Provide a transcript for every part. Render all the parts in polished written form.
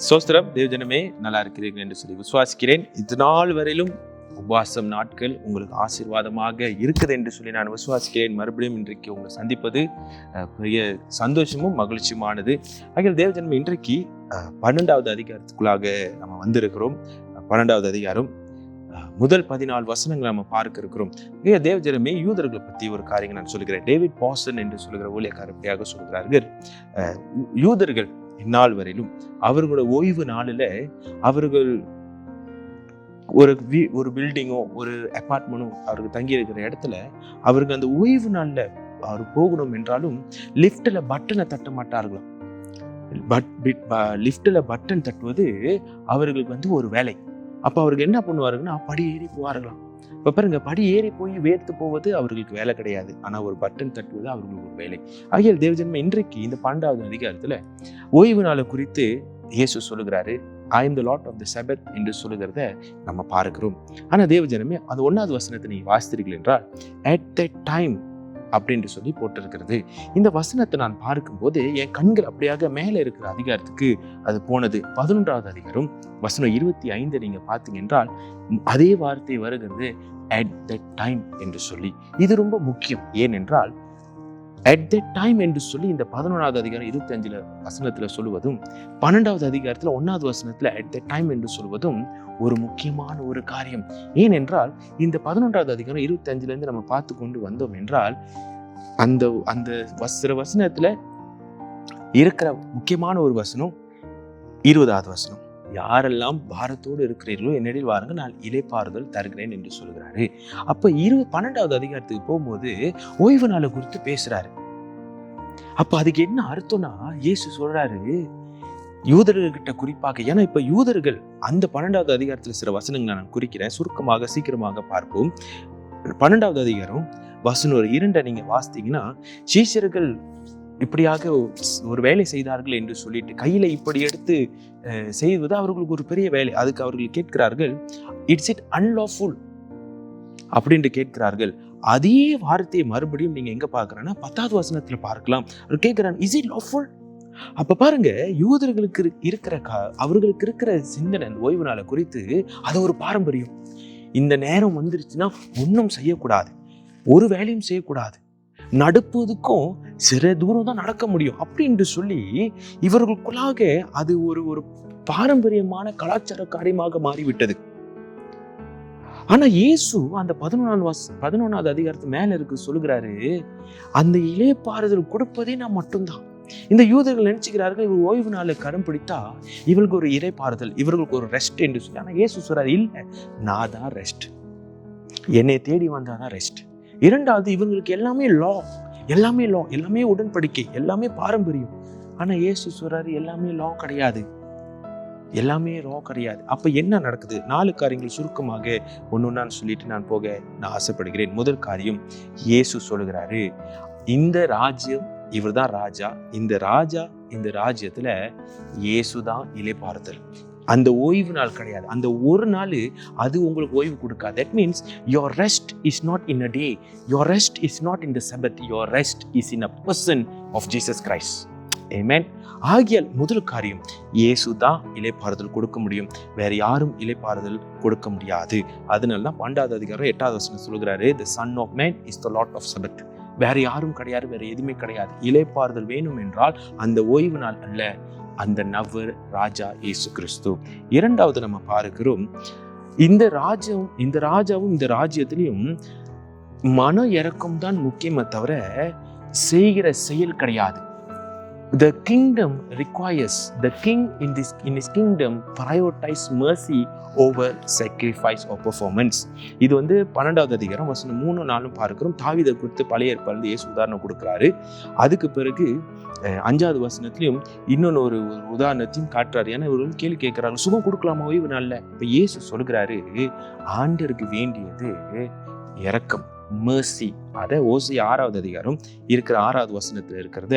சோஸ்திரம் தேவஜனமே, நல்லா இருக்கிறீர்கள் என்று சொல்லி விசுவாசிக்கிறேன். இது நாள் வரையிலும் உபவாசம் நாட்கள் உங்களுக்கு ஆசீர்வாதமாக இருக்குது என்று சொல்லி நான் விசுவாசிக்கிறேன். மறுபடியும் இன்றைக்கு உங்களை சந்திப்பது பெரிய சந்தோஷமும் மகிழ்ச்சியுமானது. ஆகிய தேவஜனமே, இன்றைக்கு 12வது அதிகாரத்துக்குள்ளாக நம்ம வந்திருக்கிறோம். 12வது அதிகாரம் முதல் 14 வசனங்களை நம்ம பார்க்க இருக்கிறோம். தேவஜனமே, யூதர்களை பற்றி ஒரு காரியங்கள் நான் சொல்கிறேன். டேவிட் பாசன் என்று சொல்கிற ஊழியக்காரப்படியாக சொல்கிறார்கள், யூதர்கள் இந்நாள் வரையிலும் அவர்களோட ஓய்வு நாளில் அவர்கள் ஒரு பில்டிங்கோ ஒரு அப்பார்ட்மெண்ட்டோ அவர்கள் தங்கி இருக்கிற இடத்துல அவர்கள் அந்த ஓய்வு நாளில் அவர் போகணும் என்றாலும் லிஃப்ட்ல பட்டனை தட்ட மாட்டார்களாம். லிஃப்ட்ல பட்டன் தட்டுவது அவர்களுக்கு ஒரு வேலை. அப்ப அவர்கள் என்ன பண்ணுவாருங்கன்னா, படி ஏறி போவார்களாம். இப்ப பாருங்க, படி ஏறி போய் வேர்த்து போவது அவர்களுக்கு வேலை கிடையாது, ஆனா ஒரு பட்டன் தட்டுவது அவர்களுக்கு ஒரு வேலை. ஆகிய தேவஜனமே, இன்றைக்கு இந்த 12வது அதிகாரத்துல ஓய்வு நாளை குறித்து இயேசு சொல்லுகிறாரு. I am the lord of the sabbath என்று சொல்லுகிறத நம்ம பார்க்கிறோம். ஆனா தேவஜனமே, அது 1வது வசனத்தை நீங்க வாசித்தீர்கள் என்றால் அட் த டைம் அப்படின்னு சொல்லி போட்டிருக்கிறது. இந்த வசனத்தை நான் பார்க்கும்போது என் கண்கள் அப்படியாக மேலே இருக்கிற அதிகாரத்துக்கு அது போனது. 11வது அதிகாரம் வசனம் 25 நீங்க பார்த்தீங்க என்றால் அதே வார்த்தை வருகிறது, at that time என்று சொல்லி. இது ரொம்ப முக்கியம். ஏனென்றால் at that time என்று சொல்லி இந்த 11வது அதிகாரம் 25 வசனத்துல சொல்லுவதும் 12வது அதிகாரத்துல 1வது வசனத்துல at that time என்று சொல்வதும் ஒரு முக்கியமான ஒரு காரியம். ஏனென்றால் இந்த 11வது அதிகாரம் 25 நம்ம பார்த்து கொண்டு வந்தோம் என்றால் அந்த வசனத்துல இருக்கிற முக்கியமான ஒரு வசனம் 20வது வசனம். யாரெல்லாம் பாரத்தோடு இருக்கிறீர்களோ என்னிடையில் வாருங்க, நான் இளைப்பாறுதல் தருகிறேன் என்று சொல்கிறாரு. அப்ப 12வது அதிகாரத்துக்கு போகும்போது ஓய்வு நாளை குறித்து பேசுறாரு. அப்ப அதுக்கு என்ன அர்த்தம்னா, இயேசு சொல்றாரு யூதர்கள்கிட்ட குறிப்பாக. ஏன்னா இப்ப யூதர்கள் அந்த 12வது அதிகாரத்துல சில வசனங்களை நான் குறிக்கிறேன், சுருக்கமாக சீக்கிரமாக பார்ப்போம். 12வது அதிகாரம் வசனம் 2 நீங்க வாசித்தீங்கன்னா, சீஷர்கள் இப்படியாக ஒரு வேலை செய்தார்கள் என்று சொல்லிட்டு கையில இப்படி எடுத்து செய்வது அவர்களுக்கு ஒரு பெரிய வேலை. அதுக்கு அவர்கள் கேட்கிறார்கள், இட்ஸ் இட் அன்லாஃபுல் அப்படின்ட்டு கேட்கிறார்கள். அதே வார்த்தையை மறுபடியும் நீங்க எங்க பார்க்கறேன்னா 10வது வசனத்துல பார்க்கலாம். அவர் கேட்கிறான், இஸ் இட் லாஃபுல்? அப்ப பாருங்க, யூதர்களுக்கு இருக்கிற அவர்களுக்கு இருக்கிற சிந்தனை அந்த ஓய்வு நாளை குறித்து அது ஒரு பாரம்பரியம். இந்த நேரம் வந்துருச்சுன்னா ஒன்றும் செய்யக்கூடாது, ஒரு வேலையும் செய்யக்கூடாது, நடப்பதுக்கும் சிறு தூரம் தான் நடக்க முடியும் அப்படின்னு சொல்லி இவர்களுக்குள்ளாக அது ஒரு பாரம்பரியமான கலாச்சார காரியமாக மாறிவிட்டது. ஆனா இயேசு அந்த 11வது அதிகாரத்து மேல இருக்கு சொல்லுகிறாரு, அந்த இளைப்பாறுதல் கொடுப்பதே நான் மட்டும்தான். இந்த யூதர்கள் நினைச்சுக்கிறார்கள், இவர் ஓய்வு நாளை கரம் பிடித்தா இவர்களுக்கு ஒரு இளைப்பாறுதல், இவர்களுக்கு ஒரு ரெஸ்ட் என்று சொல்லி. ஆனா இயேசு சொல்றாரு, இல்ல, நான் தான் ரெஸ்ட், என்னை தேடி வந்தாதான் ரெஸ்ட். 2வது, இவங்களுக்கு எல்லாமே லா, எல்லாமே உடன்படிக்கை, எல்லாமே பாரம்பரியம். ஆனா இயேசு சொல்றாரு, எல்லாமே லா கிடையாது. அப்ப என்ன நடக்குது? 4 காரியங்கள் சுருக்கமாக ஒன்னொன்னு சொல்லிட்டு நான் ஆசைப்படுகிறேன். முதல் காரியம், இயேசு சொல்லுகிறாரு, இந்த ராஜ்யம், இவர் தான் ராஜா, இந்த ராஜ்யத்துல இயேசுதான் இளைப்பாறுதல். அந்த ஓய்வு நாள் கிடையாது, அந்த ஒரு நாள் அது உங்களுக்கு ஓய்வு கொடுக்காது. That means your rest is not in a day, your rest is not in the Sabbath, your rest is in a person of Jesus Christ. Amen. ஆகியால் முதல் காரியம், இயேசு தான் இளைப்பாறுதல் கொடுக்க முடியும், வேற யாரும் இளைப்பாறுதல் கொடுக்க முடியாது. அதனால தான் 12வது அதிகாரம் 8வது வசனம் சொல்கிறாரு, the son of man is the lord of Sabbath. வேற யாரும் கிடையாது, வேற எதுவுமே கிடையாது. இளைப்பாறுதல் வேணும் என்றால் அந்த ஓய்வு நாள் அல்ல, அந்த நவர் ராஜா இயேசு கிறிஸ்து. 2வது நம்ம பார்க்கிறோம், இந்த ராஜாவும் இந்த ராஜ்யத்திலையும் மன இரக்கம் தான் முக்கியமே தவிர செய்கிற செயல் கிடையாது. The kingdom requires, the king in his kingdom prioritize mercy over sacrifice or performance. இது 12வது அதிகாரம் வசனம் 3, 4 பார்க்கிறோம். தாவீதை குறித்து பழைய ஏற்பாடுல இயேசு உதாரணம் கொடுக்கிறாரு. அதுக்கு பிறகு 5வது வசனத்திலையும் இன்னொன்னு ஒரு உதாரணத்தையும் காட்டுறாரு. ஏன்னா இவர்கள் கேள்வி கேட்கிறாங்க, சுகம் கொடுக்கலாமா ஓய்வு நாள்ல? இப்ப இயேசு சொல்கிறாரு, ஆண்டருக்கு வேண்டியது இரக்கம், mercy. அதை ஓசியா 6வது அதிகாரம் இருக்கிற 6வது வசனத்துல இருக்கிறத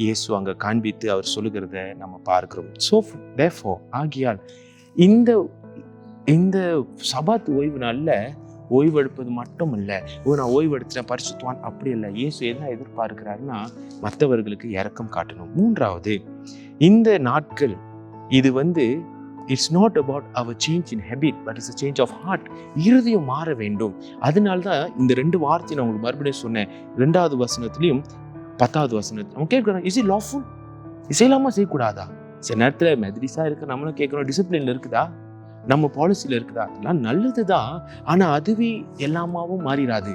இயேசு அங்க காண்பித்து அவர் சொல்லுகிறத நம்ம பார்க்கிறோம். So therefore, ஆகியால் இந்த சபாத் ஓய்வு நாள்ல ஓய்வெடுப்பது மட்டும் இல்லை, நான் ஓய்வெடுத்துட்டேன் பரிசுத்தவான் அப்படி இல்லை. இயேசு என்ன எதிர்பார்க்கிறாருன்னா மற்றவர்களுக்கு இரக்கம் காட்டணும். 3வது, இந்த நாட்கள் இது it's not about our change in habit, but it's a change of heart. இருதயம் மாற வேண்டும். அதனால தான் இந்த 2 வார்த்தையை நான் உங்களுக்கு மறுபடியும் சொன்னேன். 2வது வசனத்திலையும் 10வது வசனத்திலும் அவன் கேட்குறான், இஸ் இட் லாஃபுல்? செய்யலாமா செய்யக்கூடாதா? சில நேரத்தில் மெதடிஸா இருக்க நம்மளும் கேட்குறோம், டிசிப்ளின்ல இருக்குதா, நம்ம பாலிசியில் இருக்குதா? அதெல்லாம் நல்லது தான். ஆனால் அதுவே எல்லாமாவும் மாறிடாது.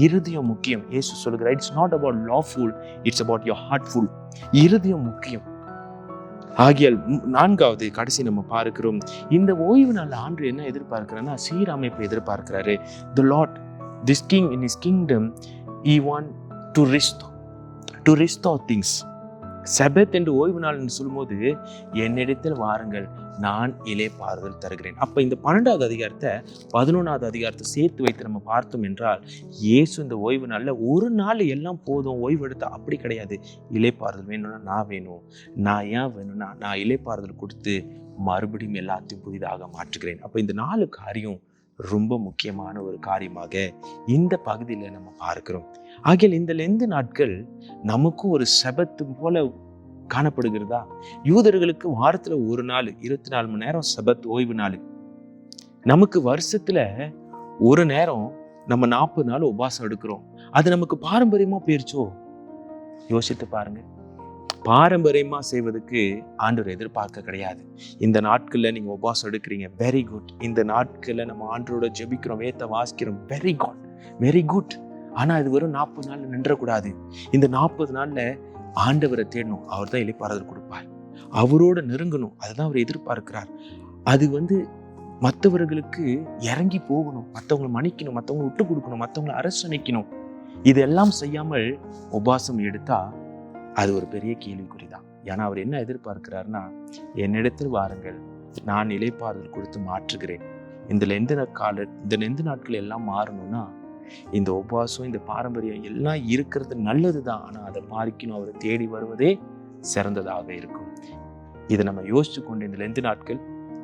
இருதயம் முக்கியம். இயேசு சொல்கிறார், it's not about lawful, it's about your heartful. இருதயம் முக்கியம். ஆகியால் 4வது கடைசி நம்ம பார்க்கிறோம், இந்த ஓய்வு நாள் ஆண்டு என்ன எதிர்பார்க்கிறான்னா சீரமைப்பை எதிர்பார்க்கிறாரு. The Lord, this king in his kingdom, he want to restore things. சபத் என்று ஓய்வு நாள் என்று சொல்லும்போது, என்னிடத்தில் வாருங்கள், நான் இளைப்பாறுதல் தருகிறேன். அப்ப இந்த 12வது அதிகாரத்தை 11வது அதிகாரத்தை சேர்த்து வைத்து நம்ம பார்த்தோம் என்றால், இயேசு இந்த ஓய்வு நாள்ல ஒரு நாள் எல்லாம் போதும் ஓய்வு எடுத்தா அப்படி கிடையாது. இளைப்பாறுதல் வேணும்னா நான் வேணும், நான் ஏன் வேணும்னா நான் இளைப்பாறுதல் கொடுத்து மறுபடியும் எல்லாத்தையும் புதிதாக மாற்றுகிறேன். அப்ப இந்த 4 காரியம் ரொம்ப முக்கியமான ஒரு காரியமாக இந்த பகுதியில் நம்ம பார்க்கிறோம். ஆகிய இந்த லெந்து நாட்கள் நமக்கும் ஒரு சபத்து போல காணப்படுகிறதா? யூதர்களுக்கு வாரத்துல ஒரு நாள் 24 மணி நேரம் சபத் ஓய்வு நாள். நமக்கு வருஷத்துல ஒரு நேரம் நம்ம 40 நாள் உபவாசம் எடுக்கிறோம். அது நமக்கு பாரம்பரியமா போயிருச்சோ? யோசித்து பாருங்க. பாரம்பரியமா செய்வதற்கு ஆண்டவர் எதிர்பார்க்க கிடையாது. இந்த நாட்கள்ல நீங்க உபவாசம் எடுக்கிறீங்க, வெரி குட். இந்த நாட்கள்ல நம்ம ஆண்டவரோட ஜெபிக்கிறோம், வேத வாசிக்கிறோம், வெரி குட், வெரி குட். ஆனா இது வெறும் 40 நாள்ல நின்றக்கூடாது. இந்த 40 நாள்ல ஆண்டவரை தேடணும். அவர் தான் இளைப்பாறுதல் கொடுப்பார். அவரோட நெருங்கணும். அதுதான் அவர் எதிர்பார்க்கிறார். அது மற்றவர்களுக்கு இறங்கி போகணும், மற்றவங்களை மன்னிக்கணும், மற்றவங்களை விட்டு கொடுக்கணும், மற்றவங்களை அரசணிக்கணும். இதெல்லாம் செய்யாமல் உபவாசம் எடுத்தா அது ஒரு பெரிய கேள்விக்குறிதான். ஏன்னா அவர் என்ன எதிர்பார்க்கிறாருன்னா, என்னிடத்தில் வாருங்கள், நான் இளைப்பாறுதல் கொடுத்து மாற்றுகிறேன். இந்த லெந்து நாட்கள் எல்லாம் மாறணும்னா இந்த உபவாசம், இந்த பாரம்பரியம் எல்லாம் இருக்கிறது நல்லது தான். ஆனால் அதை மாறிக்கணும், அவரை தேடி வருவதே சிறந்ததாக இருக்கும். இதை நம்ம யோசிச்சு கொண்டு இந்த லெந்து நாட்கள்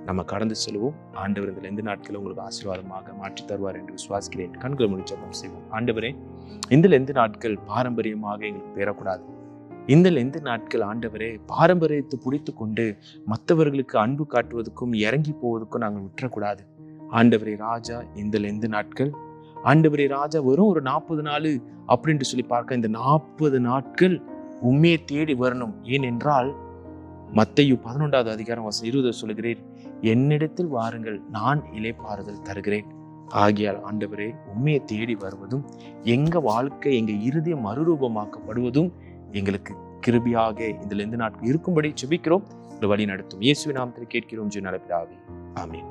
நம்ம கடந்து செல்வோம். ஆண்டவர் இந்த லெந்து நாட்களை உங்களுக்கு ஆசீர்வாதமாக மாற்றி தருவார் என்று விசுவாசிக்கிறேன். கண்களை மூடி ஜெபம் செய்வோம். ஆண்டவரே, இந்த லெந்து நாட்கள் பாரம்பரியமாக எங்களுக்கு பெறக்கூடாது. இந்த லெந்து நாட்கள் ஆண்டவரே, பாரம்பரியத்தை பிடித்து கொண்டு மற்றவர்களுக்கு அன்பு காட்டுவதற்கும் இறங்கி போவதற்கும் நாங்கள் விட்டுறக்கூடாது. ஆண்டவரே ராஜா, இந்த லெந்து நாட்கள் ஆண்டவரே ராஜா வெறும் ஒரு 40 நாள் அப்படின்ட்டு சொல்லி பார்க்க, இந்த 40 நாட்கள் உண்மையை தேடி வரணும். ஏனென்றால் மத்தேயு 11வது அதிகாரம் வசனம் 20 சொல்லுகிறேன், என்னிடத்தில் வாருங்கள், நான் இளைப்பாறுதல் தருகிறேன். ஆகியால் ஆண்டவரே, உண்மையை தேடி வருவதும் எங்க வாழ்க்கை, எங்க இருதயம் மறுரூபமாக்கப்படுவதும் எங்களுக்கு கிருபையாக இந்த லெந்து நாட்கள் இருக்கும்படி ஜெபிக்கிறோம். வழி நடத்தும் இயேசுவின் நாமத்தில் கேட்கிறோம், ஜீவனுள்ள பிதாவே, ஆமென்.